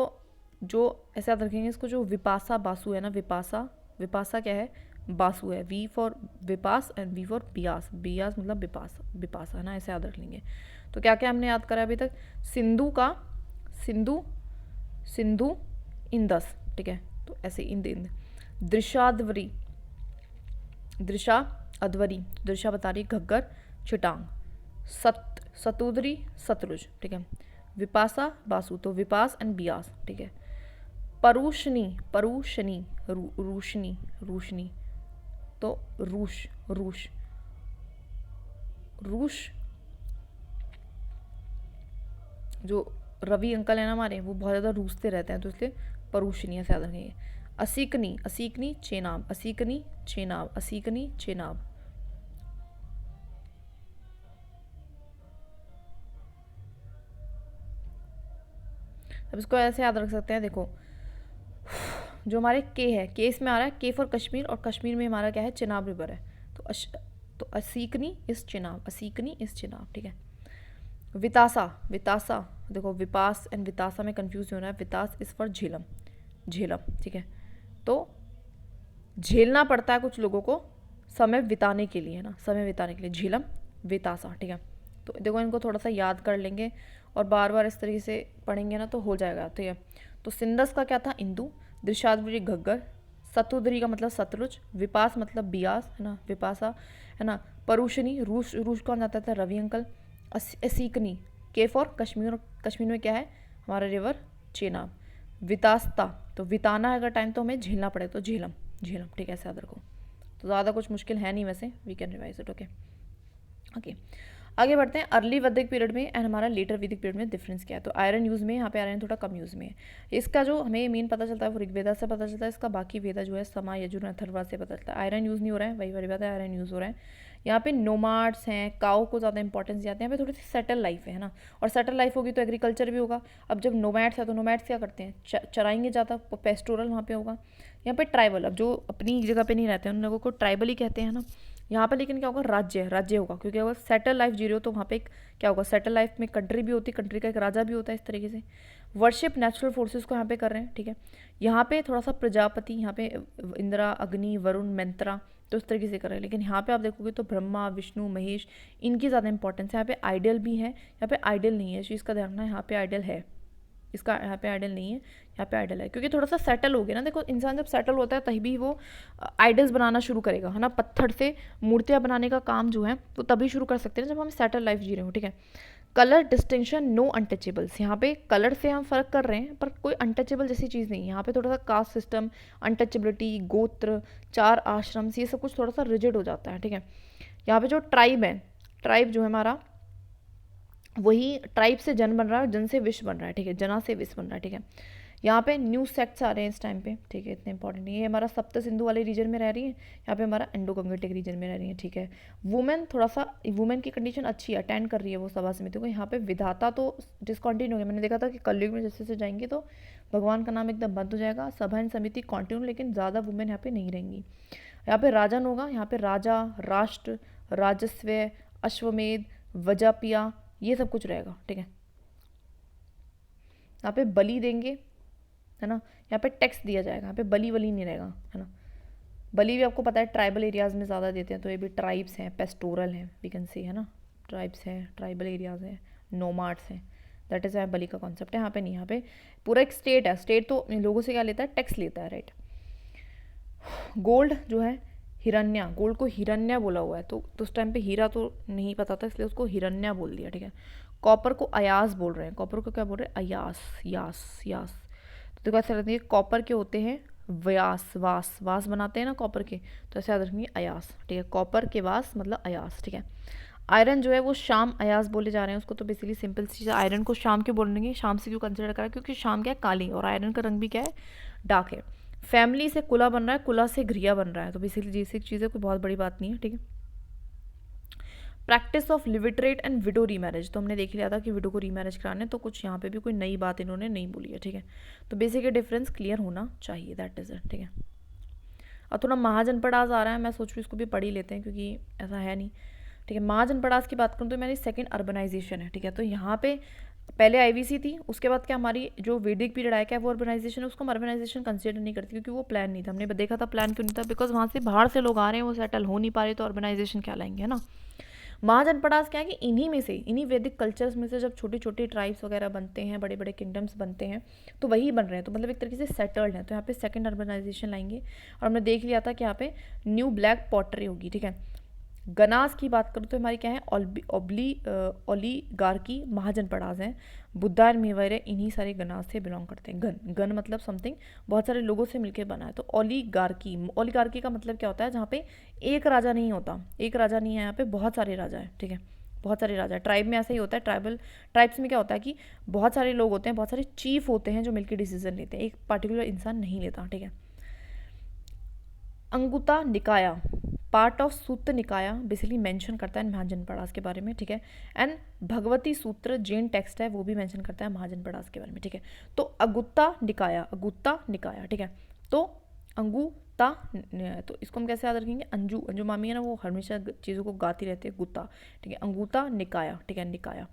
जो ऐसे याद रखेंगे इसको, जो विपासा बासु है ना, विपासा, विपासा क्या है, बासु है, V for Vipas and V for Beas, Beas मतलब विपास, विपासा, है ना, ऐसे याद रख लेंगे। तो क्या क्या हमने याद करा अभी तक, सिंधु का, सिंधु, सिंधु इंदस, ठीक है, तो ऐसे इंद इंद। दृशादवरी, दृशा अध्वरी, दृशा बता रही घग्गर चिटांग। सतुदरी सतलुज, ठीक है। विपासा बासु, तो विपास एंड बियास, ठीक है। परुषनी, परुषनी रूशनी, रूशनी, तो रूश, रूश, रूश, जो रवि अंकल है ना हमारे, वो बहुत ज़्यादा रूसते रहते हैं, तो इसलिए परुषनी ऐसे याद रखेंगे। असीकनी, असीकनी चेनाब, असीकनी चेनाब, असीकनी चेनाब। अब इसको ऐसे याद रख सकते हैं, देखो जो हमारे के है, के इसमें आ रहा है के फॉर कश्मीर, और कश्मीर में हमारा क्या है, चिनाब रिवर है। तो असीकनी इस चिनाब, असीकनी इस चिनाब, ठीक है। वितासा, वितासा देखो विपास एंड वितासा में कंफ्यूज हो रहा है। वितास इस फॉर झेलम, झेलम, ठीक है। तो झेलना पड़ता है कुछ लोगों को समय बिताने के लिए, है ना, समय बिताने के लिए, झेलम वितासा, ठीक है। तो देखो इनको थोड़ा सा याद कर लेंगे और बार बार इस तरीके से पढ़ेंगे ना तो हो जाएगा, ठीक है। तो सिंदस का क्या था, इंदु, दृशाद्री घग्गर, सतुद्री का मतलब सतलुज, विपास मतलब बियास, है ना, विपासा, है ना, परुषणी, रूस, रूस कौन जाता था, रवि अंकल, असीकनी के फॉर कश्मीर, कश्मीर में क्या है हमारा रिवर चेनाब, वितास्ता तो विताना है अगर टाइम तो हमें झेलना पड़े तो झेलम, झेलम, ठीक है, ऐसे याद रखो। तो ज़्यादा कुछ मुश्किल है नहीं वैसे, we can revise it, okay okay. आगे बढ़ते हैं, अर्ली वैदिक पीरियड में एंड हमारा लेटर वैदिक पीरियड में डिफरेंस क्या है। तो आयरन यूज़ में, यहाँ पे आयरन थोड़ा कम यूज़ में है। इसका जो हमें मेन पता चलता है वो ऋग्वेदा से पता चलता है, इसका बाकी वेदा जो है समा, यजुर, अथर्वणा से पता चलता है। आयरन यूज़ नहीं हो रहा है, वही वाली बात है, आयरन यूज़ हो रहा है। यहाँ पे नोमाड्स हैं, काओ को ज़्यादा इंपॉर्टेंस दिया है, यहाँ पे थोड़ी सी सेटल लाइफ है ना, और सेटल लाइफ होगी तो एग्रीकल्चर भी होगा। अब जब नोमैड्स है तो नोमैड्स क्या करते हैं, चराएंगे ज़्यादा, पेस्टोरल वहाँ पे होगा। यहाँ पे ट्राइबल, अब जो अपनी जगह पे नहीं रहते हैं उन लोगों को ट्राइबल ही कहते हैं ना। यहाँ पे लेकिन क्या होगा, राज्य, राज्य होगा, क्योंकि अगर सेटल लाइफ जी रहे हो तो वहाँ पे एक क्या होगा, सेटल लाइफ में कंट्री भी होती है, कंट्री का एक राजा भी होता है, इस तरीके से। वर्शिप नेचुरल फोर्सेस को यहाँ पे कर रहे हैं, ठीक है। यहाँ पे थोड़ा सा प्रजापति, यहाँ पे इंद्रा, अग्नि, वरुण, मंत्रा, तो इस तरीके से कर रहे हैं। लेकिन यहाँ पे आप देखोगे तो ब्रह्मा, विष्णु, महेश, इनकी ज़्यादा इंपॉर्टेंस है। यहाँ पे आइडल भी है, यहाँ पे आइडल नहीं है, इस चीज़ का ध्यान रखना, यहाँ पे आइडल है, इसका यहाँ पे आइडल नहीं है, यहाँ पे आइडल है, क्योंकि थोड़ा सा सेटल हो गया ना। देखो इंसान जब सेटल होता है तभी वो आइडल्स बनाना शुरू करेगा, है ना, पत्थर से मूर्तियाँ बनाने का काम जो है तो तभी शुरू कर सकते हैं जब हम सेटल लाइफ जी रहे हो, ठीक है। कलर डिस्टिंक्शन, नो अनटचेबल्स, यहाँ पे कलर से हम फर्क कर रहे हैं पर कोई अनटचेबल जैसी चीज़ नहीं है। यहाँ पे थोड़ा सा कास्ट सिस्टम, अनटचेबिलिटी, गोत्र, 4 आश्रम, ये सब कुछ थोड़ा सा रिजिड हो जाता है, ठीक है। यहाँ पे जो ट्राइब है, ट्राइब जो है हमारा, वही ट्राइब से जन बन रहा है, जन से विश्व बन रहा है, ठीक है, जना से विश्व बन रहा है, ठीक है। यहाँ पे न्यू सेक्ट्स आ रहे हैं इस टाइम पे, ठीक है, इतने इंपॉर्टेंट नहीं है। ये हमारा सप्त सिंधु वाले रीजन में रह रही है, यहाँ पे हमारा इंडो गंगेटिक रीजन में रह रही है, ठीक है। वुमेन थोड़ा सा, वुमेन की कंडीशन अच्छी है, अटेंड कर रही है वो सभा समिति को। यहाँ पे विधाता तो डिसकॉन्टिन्यू हो गया, मैंने देखा था कि कलयुग में जैसे जैसे जाएंगे तो भगवान का नाम एकदम बंद हो जाएगा। सभा एंड समिति कॉन्टिन्यू, लेकिन ज़्यादा वुमेन यहाँ पे नहीं रहेंगी। यहाँ पे राजन होगा, यहाँ पे राजा, राष्ट्र, राजस्व, अश्वमेध, वजापिया, ये सब कुछ रहेगा, ठीक है। यहाँ पे बलि देंगे, है ना, यहाँ पे टैक्स दिया जाएगा, यहाँ पे बलि वली नहीं रहेगा, है ना। बलि भी आपको पता है ट्राइबल एरियाज़ में ज़्यादा देते हैं, तो ये भी ट्राइब्स हैं, पेस्टोरल हैं, वी कैन सी, है ना, ट्राइब्स हैं, ट्राइबल एरियाज़ हैं, नोमाड्स हैं, दैट इज़ बलि का कॉन्सेप्ट है। यहाँ पे नहीं, यहाँ पे पूरा एक स्टेट है, स्टेट तो इन लोगों से क्या लेता है, टैक्स लेता है, राइट। गोल्ड जो है हिरण्या, गोल्ड को हिरण्या बोला हुआ है, तो उस टाइम पे हीरा तो नहीं पता था इसलिए उसको हिरण्या बोल दिया, ठीक है। कॉपर को अयास बोल रहे हैं, कॉपर को क्या बोल रहे हैं, अयास, यास, यास। तो देखो ऐसा लगता है कॉपर के होते हैं व्यास, वास, वास बनाते हैं ना कॉपर के, तो ऐसे याद रखेंगे अयास, ठीक है, कॉपर के वास मतलब अयास, ठीक है। आयरन जो है वो शाम अयास बोले जा रहे हैं उसको, तो बेसिकली सिंपल चीज़ है, आयरन को शाम क्यों बोलेंगे, शाम से क्यों कंसिडर करा, क्योंकि शाम क्या है, काली, और आयरन का रंग भी क्या है, डार्क है। फैमिली से कुला बन रहा है, कुला से घ्रिया बन रहा है, तो बेसिकली जैसी चीज़ है, कोई बहुत बड़ी बात नहीं है, ठीक है। Practice of levirate and widow remarriage, तो हमने देख लिया था कि विडो को रीमैरिज कराने, तो कुछ यहाँ पे भी कोई नई बात इन्होंने नहीं बोली है, ठीक है। तो बेसिक डिफरेंस क्लियर होना चाहिए, दैट इज इट, ठीक है। और थोड़ा महाजनपदास आ रहा है, मैं सोच रही हूँ इसको भी पढ़ ही लेते हैं क्योंकि ऐसा है नहीं, ठीक है। महाजनपदास की बात करूँ तो मेरी सेकंड अर्बनाइजेशन है, ठीक है। तो यहाँ पे पहले आईवीसी थी, उसके बाद क्या हमारी जो वैदिक पीरियड आया क्या वो अर्बनाइजेशन है, उसको हम अर्बनाइजेशन कंसिडर नहीं करती क्योंकि वो प्लान नहीं था। हमने देखा था प्लान क्यों नहीं था, बिकॉज वहाँ से बाहर से लोग आ रहे हैं, वो सेटल हो नहीं पा रहे, तो अर्बनाइजेशन क्या लाएंगे, है ना। महाजनपदास क्या है कि इन्हीं में से, इन्हीं वैदिक कल्चर्स में से जब छोटी छोटी ट्राइब्स वगैरह बनते हैं, बड़े बड़े किंगडम्स बनते हैं, तो वही बन रहे हैं, तो मतलब एक तरीके से सेटल्ड है, तो यहाँ पे सेकंड अर्बनाइजेशन लाएंगे। और हमने देख लिया था कि यहाँ पे न्यू ब्लैक पॉटरी होगी, ठीक है। गनास की बात करूँ तो हमारी क्या है, ओलीगार्की महाजनपदास हैं, बुद्धा एंड मेवाड़ इन्हीं सारे गनास से बिलोंग करते हैं। गन, गन मतलब समथिंग बहुत सारे लोगों से मिलकर बना है, तो ओलीगार्की, ओलीगार्की का मतलब क्या होता है, जहाँ पे एक राजा नहीं होता, एक राजा नहीं है, यहाँ पे बहुत सारे राजा हैं, ठीक है, बहुत सारे राजा है। ट्राइब में ऐसा ही होता है, ट्राइब्स में क्या होता है कि बहुत सारे लोग होते हैं, बहुत सारे चीफ होते हैं जो मिलकर डिसीजन लेते हैं, एक पर्टिकुलर इंसान नहीं लेता, ठीक है। अंगुता निकाया, पार्ट ऑफ सूत्र निकाया, बेसिकली मेंशन करता है महाजनपदास के बारे में, ठीक है। एंड भगवती सूत्र जैन टेक्स्ट है, वो भी मेंशन करता है महाजनपदास के बारे में, ठीक है। तो अगुत्ता निकाया, अगुत्ता निकाया, ठीक है। तो अंगूता, तो इसको हम कैसे याद रखेंगे, अंजू, अंजू मामी है ना, वो हमेशा चीज़ों को गाती रहती है, गुत्ता, ठीक है, अंगूता निकाया, ठीक है, निकाया।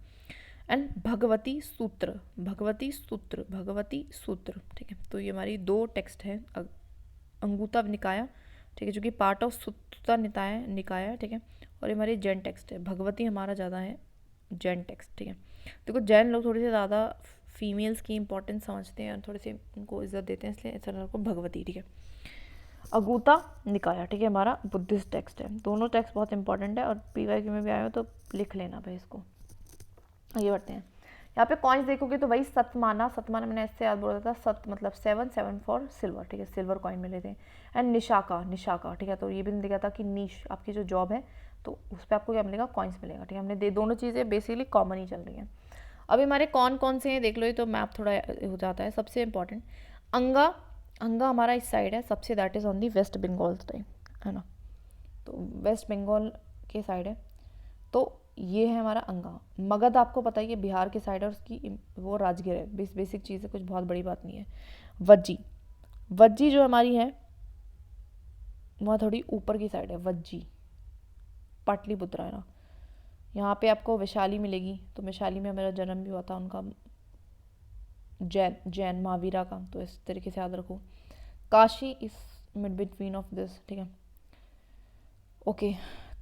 एंड भगवती सूत्र, भगवती सूत्र, भगवती सूत्र, ठीक है। तो ये हमारी दो टेक्स्ट हैं, अंगूता निकाया, ठीक है, जो कि पार्ट ऑफ सुत्ता निकाया, निकाया, ठीक है, और ये हमारी जैन टेक्स्ट है। भगवती हमारा ज़्यादा है जैन टेक्स्ट, ठीक है। देखो जैन लोग थोड़े से ज़्यादा फीमेल्स की इंपॉर्टेंस समझते हैं और थोड़े से उनको इज्जत देते हैं, इसलिए ऐसा को भगवती, ठीक है। अगूता निकाया, ठीक है, हमारा बुद्धिस्ट टेक्स्ट है। दोनों टेक्स्ट बहुत इंपॉर्टेंट है और PYQ में भी आए हो तो लिख लेना भाई इसको। आगे बढ़ते हैं। यहाँ पे कॉइन्स देखोगे तो भाई सतमाना, सतमाना मैंने ऐसे याद बोला था, सत मतलब 7, 7 फॉर सिल्वर, ठीक है, सिल्वर कॉइन मिले थे। एंड निशाका, निशाका, ठीक है, तो ये भी लिखा था कि नीश आपकी जो जॉब है तो उस पर आपको क्या मिलेगा, कॉइन्स मिलेगा, ठीक है। हमने दोनों चीज़ें बेसिकली कॉमन ही चल रही हैं। अभी हमारे कौन कौन से हैं देख लो, ये तो मैप थोड़ा हो जाता है। सबसे इंपॉर्टेंट अंगा, अंगा हमारा इस साइड है सबसे, that is on the West Bengal time, है ना, तो वेस्ट बंगाल के साइड है, तो ये है हमारा अंगा। मगध आपको पता ही है बिहार के साइड है, और उसकी वो राजगीर है, बेसिक चीज़ है, कुछ बहुत बड़ी बात नहीं है। वज्जी, वज्जी जो हमारी है वहाँ थोड़ी ऊपर की साइड है, वज्जी पाटलिपुत्रा, है ना। यहाँ पे आपको वैशाली मिलेगी, तो वैशाली में मेरा जन्म भी हुआ था उनका, जैन महावीरा का, तो इस तरीके से याद रखो। काशी इस मिड बिटवीन ऑफ दिस, ठीक है, ओके।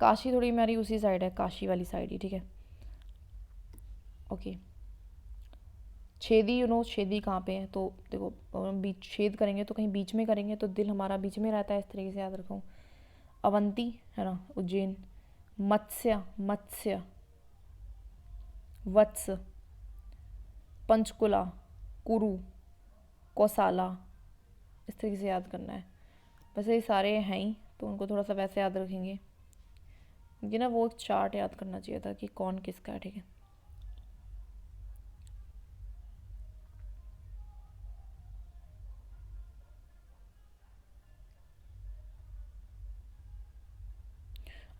काशी थोड़ी मेरी उसी साइड है, काशी वाली साइड ही, ठीक है, okay. Chhedi, you know Chhedi कहाँ पे है, तो देखो बीच छेद करेंगे तो कहीं बीच में करेंगे, तो दिल हमारा बीच में रहता है, इस तरीके से याद रखो। अवंती, है ना, उज्जैन। मत्स्य, मत्स्य, वत्स, पंचकुला, कुरु, कौसाला, इस तरीके से याद करना है। वैसे ये सारे हैं ही, तो उनको थोड़ा सा वैसे याद रखेंगे। ये ना वो चार्ट याद करना चाहिए था कि कौन किसका है, ठीक है।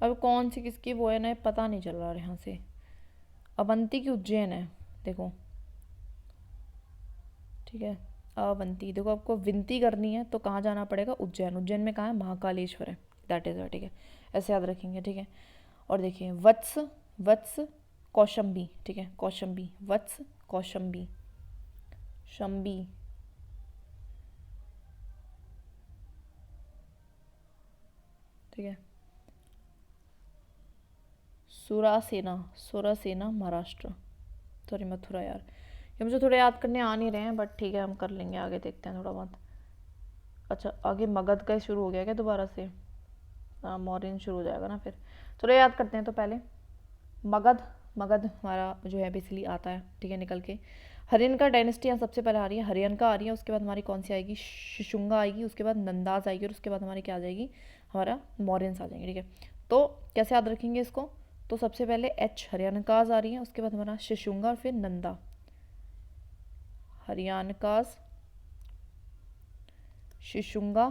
अब कौन सी किसकी वो है ना, पता नहीं चल रहा है यहाँ से। अवंती की उज्जैन है, देखो, ठीक है, अवंती। देखो आपको विनती करनी है तो कहाँ जाना पड़ेगा, उज्जैन। उज्जैन में कहाँ है, महाकालेश्वर है, दैट इज़, ठीक है, ऐसे याद रखेंगे, ठीक है। और देखिए वत्स, वत्स कौशंबी, ठीक है, कौशंबी, वत्स कौशंबी, शंबी, ठीक है। सुरासेना, सुरासेना महाराष्ट्र, सॉरी मथुरा यार, ये मुझे थोड़े याद करने आ नहीं रहे हैं, बट ठीक है हम कर लेंगे, आगे देखते हैं थोड़ा बहुत। अच्छा आगे मगध का शुरू हो गया क्या दोबारा से, हाँ मौर्यन शुरू हो जाएगा ना फिर। चलो याद करते हैं, तो पहले मगध, मगध हमारा जो है बेसिकली आता है, ठीक है, निकल के। हरियनका डायनेस्टी यहाँ सबसे पहले आ रही है, हरियनका आ रही है, उसके बाद हमारी कौन सी आएगी, शिशुंगा आएगी, उसके बाद नंदाज आएगी, और उसके बाद हमारी क्या आ जाएगी, हमारा मौर्यंस आ जाएंगे, ठीक है। तो कैसे याद रखेंगे इसको, तो सबसे पहले H हरियाणकाज आ रही है, उसके बाद हमारा शिशुंगा और फिर नंदा, हरियाणकाज, शिशुंगा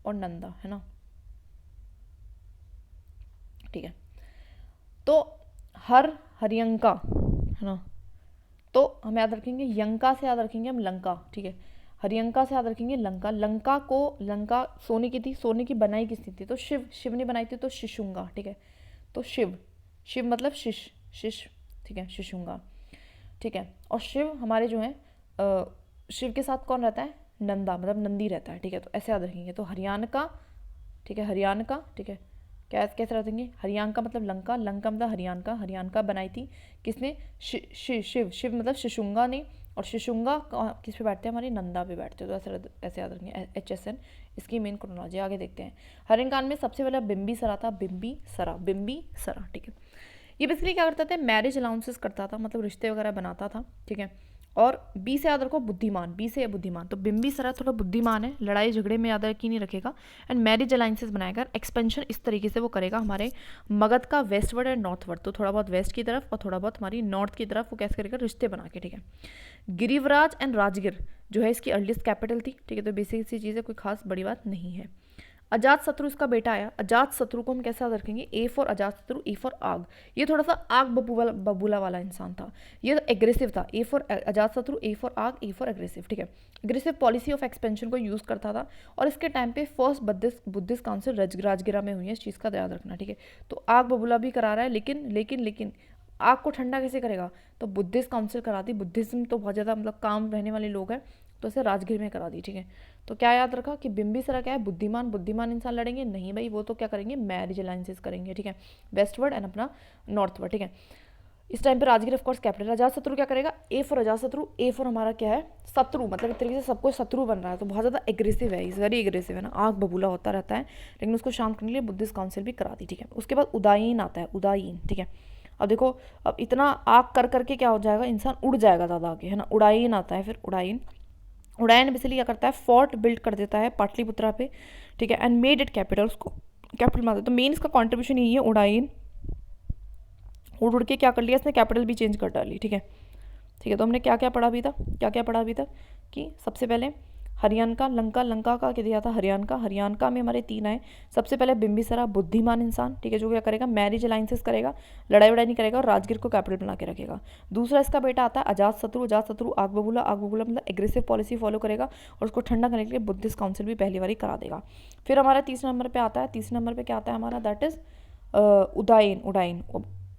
और नंदा, है ना, ठीक है। तो हरियंका, है ना, तो हम याद रखेंगे यंका से याद रखेंगे हम लंका, ठीक है, हरियंका से याद रखेंगे लंका। लंका को, लंका सोने की थी, सोने की बनाई किसने थी, तो शिव, शिव ने बनाई थी, तो शिशुंगा, ठीक है, तो शिव, शिव मतलब शिश, शिश, ठीक है, शिशुंगा, ठीक है। और शिव हमारे जो हैं शिव के साथ कौन रहता है, नंदा, मतलब नंदी रहता है, ठीक है, तो ऐसे याद रखेंगे। तो हरियाणका, ठीक है, हरियाणका, ठीक है, क्या कैसे रखेंगे, हरियाणका मतलब लंका, लंका मतलब हरियाणका, हरियाणका बनाई थी किसने, शिव, शिव मतलब शिशुंगा ने, और शिशुंगा किस पे बैठते हैं, हमारी नंदा पे बैठते हैं, तो ऐसे याद रखेंगे, HSN इसकी मेन क्रोनोलॉजी। आगे देखते हैं, हरियंकान में सबसे पहले बिंबिसरा था, बिंबिसरा, बिंबिसरा, ठीक है। ये बेसिकली क्या करता था, मैरिज अलाउंसेस करता था, मतलब रिश्ते वगैरह बनाता था, ठीक है। और बी से याद रखो बुद्धिमान, बी से बुद्धिमान, तो बिंबिसरा थोड़ा बुद्धिमान है, लड़ाई झगड़े में याद रखी नहीं रखेगा, एंड मैरिज अलाइंसेस बनाएगा, एक्सपेंशन इस तरीके से वो करेगा हमारे मगध का वेस्टवर्ड एंड नॉर्थवर्ड, तो थोड़ा बहुत वेस्ट की तरफ और थोड़ा बहुत हमारी नॉर्थ की तरफ वो कैसे करेगा, रिश्ते बना के, ठीक है। गिरिवराज एंड राजगिर जो है इसकी अर्लीस्ट कैपिटल थी, ठीक है, तो बेसिक सी चीज़ है, कोई खास बड़ी बात नहीं है। अजात शत्रु इसका बेटा आया। अजात शत्रु को हम कैसे याद रखेंगे, ए फॉर अजात शत्रु, ए फॉर आग। ये थोड़ा सा आग बबूला वाला इंसान था, ये एग्रेसिव था। ए फॉर अजात शत्रु, ए फॉर आग, ए फॉर एग्रेसिव, ठीक है। एग्रेसिव पॉलिसी ऑफ एक्सपेंशन को यूज करता था, और इसके टाइम पे फर्स्ट बुद्धिस्ट काउंसिल राजगिरा में हुई है, इस चीज़ का याद रखना, ठीक है। तो आग बबूला भी करा रहा है, लेकिन आग को ठंडा कैसे करेगा, तो बुद्धिस्ट काउंसिल करा दी। बुद्धिज्म तो बहुत ज़्यादा मतलब काम रहने वाले लोग हैं, तो इसे राजगीर में करा दी, ठीक है। तो क्या याद रखा कि बिम्बिसारा क्या है, बुद्धिमान इंसान लड़ेंगे, नहीं भाई, वो तो क्या करेंगे, मैरिज अलायंसेस करेंगे, ठीक है, वेस्टवर्ड एंड अपना नॉर्थवर्ड, ठीक है। इस टाइम पे राजगीर ऑफ कोर्स कैपिटल। अजात शत्रु क्या करेगा, ए फॉर अजात शत्रु, ए फॉर हमारा क्या है, शत्रु, मतलब एक तरीके से सबको शत्रु बन रहा है, तो बहुत ज़्यादा एग्रेसिव है, इज वेरी एग्रेसिव है ना, आग बबूला होता रहता है, लेकिन उसको शांत करने के लिए बुद्धिस्ट काउंसिल भी करा दी, ठीक है। उसके बाद उदायीन आता है, उदायीन, ठीक है। अब देखो, अब इतना आग कर करके क्या हो जाएगा, इंसान उड़ जाएगा ज़्यादा आगे, है ना। उड़ायन आता है, फिर उड़ायन बेसिकली क्या करता है, फोर्ट बिल्ड कर देता है पाटलिपुत्रा पे, ठीक है, एंड मेड इट कैपिटल, उसको कैपिटल मानते। तो मेन इसका कॉन्ट्रीब्यूशन यही है, उड़ायन उड़ के क्या कर लिया इसने, कैपिटल भी चेंज कर डाली, ठीक है। ठीक है, तो हमने क्या क्या पढ़ा अभी तक कि सबसे पहले हरियाणा लंका का क्या दिया था, हरियाणा में हमारे 3 आए। सबसे पहले बिम्बिसारा, बुद्धिमान इंसान, ठीक है, जो क्या करेगा, मैरिज अलाइंसेस करेगा, लड़ाई वड़ाई नहीं करेगा, और राजगीर को कैपिटल बना के रखेगा। दूसरा इसका बेटा आता है अजात शत्रु, आग बबूला मतलब एग्रेसिव पॉलिसी फॉलो करेगा, और उसको ठंडा करने के लिए बुद्धिस्ट काउंसिल भी पहली बारी करा देगा। फिर हमारा तीसरे नंबर पर आता है हमारा, दैट इज उडाइन।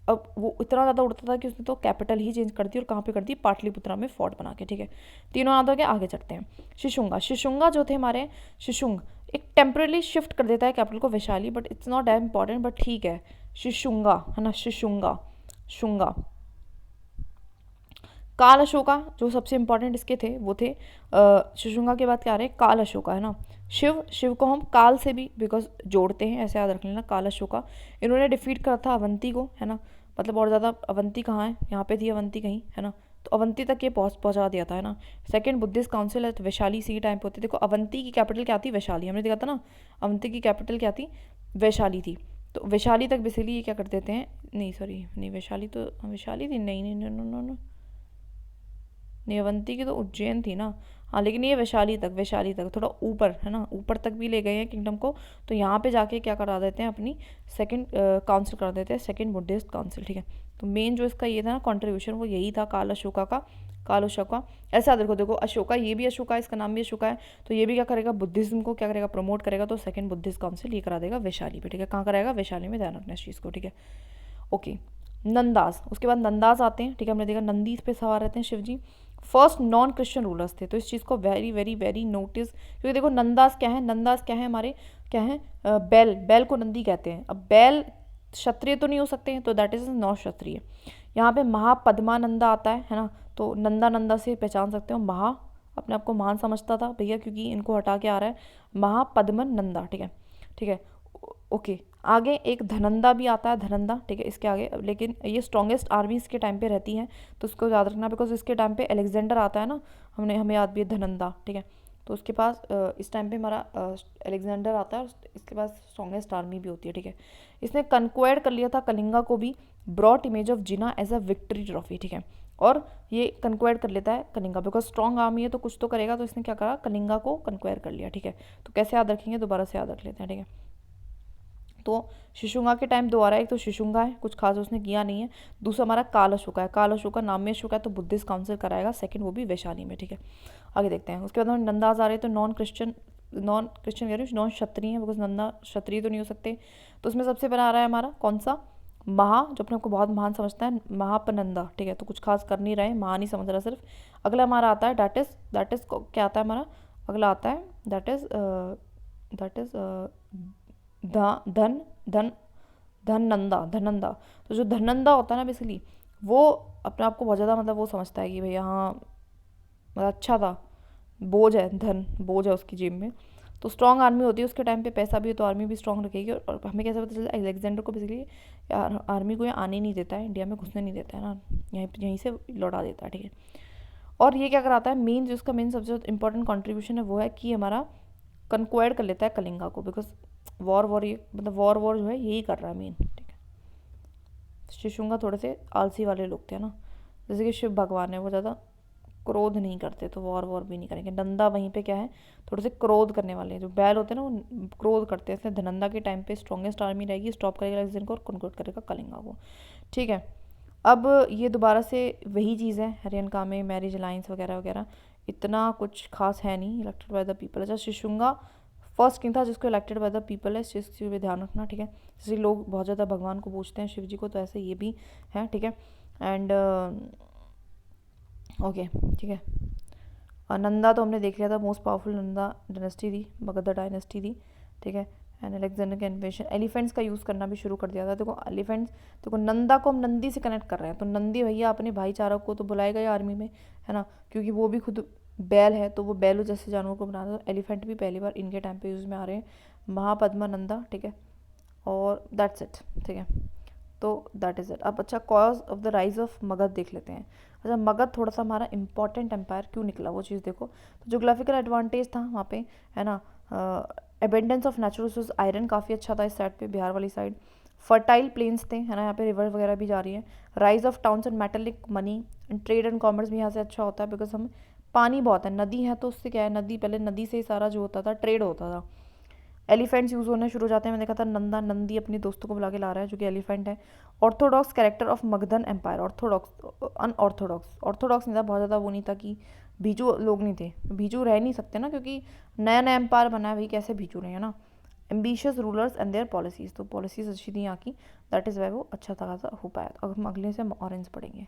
अब वो इतना ज़्यादा उड़ता था कि उसने तो कैपिटल ही चेंज कर दी, और कहाँ पे कर दी, पाटलिपुत्रा में फोर्ट बना के, ठीक है। तीनों याद हो गया, आगे चढ़ते हैं। शिशुंगा जो थे हमारे, शिशुंग एक टेम्परली शिफ्ट कर देता है कैपिटल को Vaishali, but it's not that important, but ठीक है। शिशुंगा है ना, शुंगा। काल अशोका जो सबसे इंपॉर्टेंट इसके थे, वो थे शिशुंगा के बाद क्या आ रहे हैं, काल अशोका, है ना। शिव को हम काल से भी बिकॉज जोड़ते हैं, ऐसे याद रख लेना, काल अशोका। इन्होंने डिफीट करा था अवंती को, है ना, मतलब और ज़्यादा। अवंती कहाँ है, यहाँ पे थी अवंती कहीं, है ना, तो अवंती तक ये पहुँचा दिया था, है ना। सेकंड बुद्धिस्ट काउंसिल है, तो वैशाली इसी टाइम पे होती। देखो अवंती की कैपिटल क्या थी, वैशाली, हमने देखा था ना, अवंती की कैपिटल क्या थी, वैशाली थी। तो वैशाली तक बेसिकली ये क्या कर देते हैं, नहीं वैशाली थी, नहीं, अवंती की तो उज्जैन थी ना, हाँ, लेकिन ये वैशाली तक थोड़ा ऊपर, है ना, ऊपर तक भी ले गए हैं किंगडम को। तो यहाँ पे जाके क्या करा देते हैं, अपनी सेकंड काउंसिल कर देते हैं, सेकंड बुद्धिस्ट काउंसिल, ठीक है। तो मेन जो इसका ये था ना कॉन्ट्रीब्यूशन, वो यही था, काल अशोका। ऐसा देखो अशोका, ये भी अशोका, इसका नाम भी अशोका है, तो ये भी क्या करेगा, बुद्धिज्म को क्या करेगा, प्रमोट करेगा। तो सेकंड बुद्धिस्ट काउंसिल ये करा देगा वैशाली पे, ठीक है। कहाँ कराएगा, वैशाली में, ध्यान रखना इस चीज़ को, ठीक है। ओके, नंदास, उसके बाद नंदास आते हैं, ठीक है। हमने देखा नंदी पे सवार रहते हैं शिव जी, फर्स्ट नॉन क्रिश्चियन रूलर्स थे। तो इस चीज़ को वेरी वेरी वेरी नोटिस, क्योंकि देखो नंदास क्या है हमारे, क्या है, बैल को नंदी कहते हैं। अब बैल क्षत्रिय तो नहीं हो सकते हैं, तो दैट इज नॉट क्षत्रिय। यहाँ पे महापद्मानंदा आता है ना, तो नंदा से पहचान सकते हो, अपने आप को महान समझता था भैया, क्योंकि इनको हटा के आ रहा है महापद्मन नंदा, ठीक है। ओके, आगे एक धनंदा भी आता है, ठीक है, इसके आगे। लेकिन ये स्ट्रॉन्गेस्ट आर्मी इसके टाइम पे रहती हैं, तो उसको याद रखना, बिकॉज इसके टाइम पे अलेक्जेंडर आता है ना, हमें याद भी है धनंदा, ठीक है। तो उसके पास इस टाइम पे हमारा अलेक्जेंडर आता है, और इसके पास स्ट्रॉन्गेस्ट आर्मी भी होती है, ठीक है। इसने कंक्वायर कर लिया था कलिंगा को भी, brought image of Jina as a victory trophy, ठीक है। और ये कंक्वायर कर लेता है कलिंगा, बिकॉज स्ट्रॉन्ग आर्मी है तो कुछ तो करेगा, तो इसने क्या करा, कलिंगा को कंक्वायर कर लिया, ठीक है। तो कैसे याद रखेंगे, दोबारा से याद रख लेते हैं, ठीक है। तो शिशुंगा के टाइम 2 आ रहा है, एक तो शिशुंगा है, कुछ खास उसने किया नहीं है। दूसरा हमारा काल अशोका नाम में अशोका है, तो बुद्धिस्ट काउंसिल कराएगा, सेकंड वो भी वैशाली में, ठीक है। आगे देखते हैं। उसके बाद हमें नंदास आ रहे हैं, तो नॉन क्रिश्चियन कह रही हूँ, नॉन क्षत्रिय है, बिकॉज नंदा क्षत्रिय तो नहीं हो सकते। तो उसमें सबसे पहला आ रहा है हमारा कौन सा, जो अपने को बहुत महान समझता है, महापनंदा, ठीक है। तो कुछ खास कर नहीं रहे, महान ही समझ रहा सिर्फ। अगला हमारा आता है दैट इज क्या आता है हमारा, अगला आता है दैट इज धनंदा। तो जो धनंदा होता है ना, बेसिकली वो अपने आप को बहुत ज़्यादा मतलब वो समझता है कि भैया हाँ मतलब अच्छा था, बोझ है उसकी जेब में। तो स्ट्रॉन्ग आर्मी होती है उसके टाइम पे, पैसा भी है तो आर्मी भी स्ट्रॉन्ग रखेगी। और हमें कैसे पता चलता है, अलेक्जेंडर को बेसिकली आर्मी को यहाँ आने नहीं देता है, इंडिया में घुसने नहीं देता है ना, यहीं से लौटा देता है, ठीक है। और ये क्या कराता है, मेन जो इसका मेन सबसे इंपॉर्टेंट कॉन्ट्रीब्यूशन है वो है कि हमारा कंक्वायर कर लेता है कलिंगा को, बिकॉज वॉर ये मतलब वॉर जो है यही कर रहा है मेन, ठीक है। शिशुंगा थोड़े से आलसी वाले लोग थे ना, जैसे कि शिव भगवान है, वो ज़्यादा क्रोध नहीं करते, तो वॉर भी नहीं करेंगे। नंदा वहीं पे क्या है, थोड़े से क्रोध करने वाले हैं। जो बैल होते हैं ना वो क्रोध करते हैं, इसलिए धनंदा के टाइम पे स्ट्रॉन्गेस्ट आर्मी रहेगी, स्टॉप करेगा अलेक्जेंडर को और कंक्लूड करेगा कलिंगा को। ठीक है, अब ये दोबारा से वही चीज़ है, हरियनका में मैरिज अलाइंस वगैरह वगैरह, इतना कुछ खास है नहीं। इलेक्टेड बाय द पीपल, अच्छा शिशुंगा फर्स्ट किंग था जिसको इलेक्टेड बाय द पीपल है, इस चीज़ पे ध्यान रखना। ठीक है, जैसे लोग बहुत ज़्यादा भगवान को पूछते हैं, शिव जी को, तो ऐसे ये भी है। ठीक है, एंड ओके ठीक है, नंदा तो हमने देख लिया था, मोस्ट पावरफुल नंदा डायनेस्टी थी, मगध डायनेस्टी थी। ठीक है, एंड अलेक्जेंडर के इन्वेशन, एलिफेंट्स का यूज़ करना भी शुरू कर दिया था। देखो एलिफेंट्स, देखो नंदा को हम नंदी से कनेक्ट कर रहे हैं, तो नंदी भैया अपने भाईचारा को तो बुलाएगा ही आर्मी में, है ना, क्योंकि वो भी खुद बैल है, तो वो बैलों जैसे जानवर को बना रहा था। एलिफेंट भी पहली बार इनके टाइम पे यूज़ में आ रहे हैं, महापद्मा नंदा। ठीक है, और दैट्स इट। ठीक है, तो दैट इज़ इट। अब अच्छा, cause of the rise of Magadh देख लेते हैं। अच्छा, मगध थोड़ा सा हमारा इंपॉर्टेंट एम्पायर क्यों निकला, वो चीज़ देखो। तो जोग्राफिकल एडवांटेज था वहाँ पे, है ना, abundance of natural resource, iron काफ़ी अच्छा था इस साइड पे, बिहार वाली साइड। फर्टाइल प्लेन्स थे, है ना, यहाँ पे रिवर वगैरह भी जा रही है। Rise of towns and metallic money and trade and commerce भी यहाँ से अच्छा होता है, बिकॉज हम पानी बहुत है, नदी है, तो उससे क्या है, नदी पहले नदी से ही सारा जो होता था ट्रेड होता था। एलिफेंट्स यूज़ होने शुरू हो जाते हैं, मैंने देखा था नंदा नंदी अपने दोस्तों को बुला के ला रहा है जो कि एलिफेंट है। Orthodox character of Magadhan empire, orthodox unorthodox, orthodox नहीं था, बहुत ज़्यादा वो नहीं था कि भीजू लोग नहीं थे, भीजू रह नहीं सकते ना, क्योंकि नया नया एम्पायर बना है भाई, कैसे भीजू रहे हैं ना। Ambitious rulers and their policies, तो पॉलिसीज़ अच्छी थी यहाँ की, दैट इज़ वाई वो अच्छा था हो पाया। अब हम अगले से ऑरेंज पढ़ेंगे।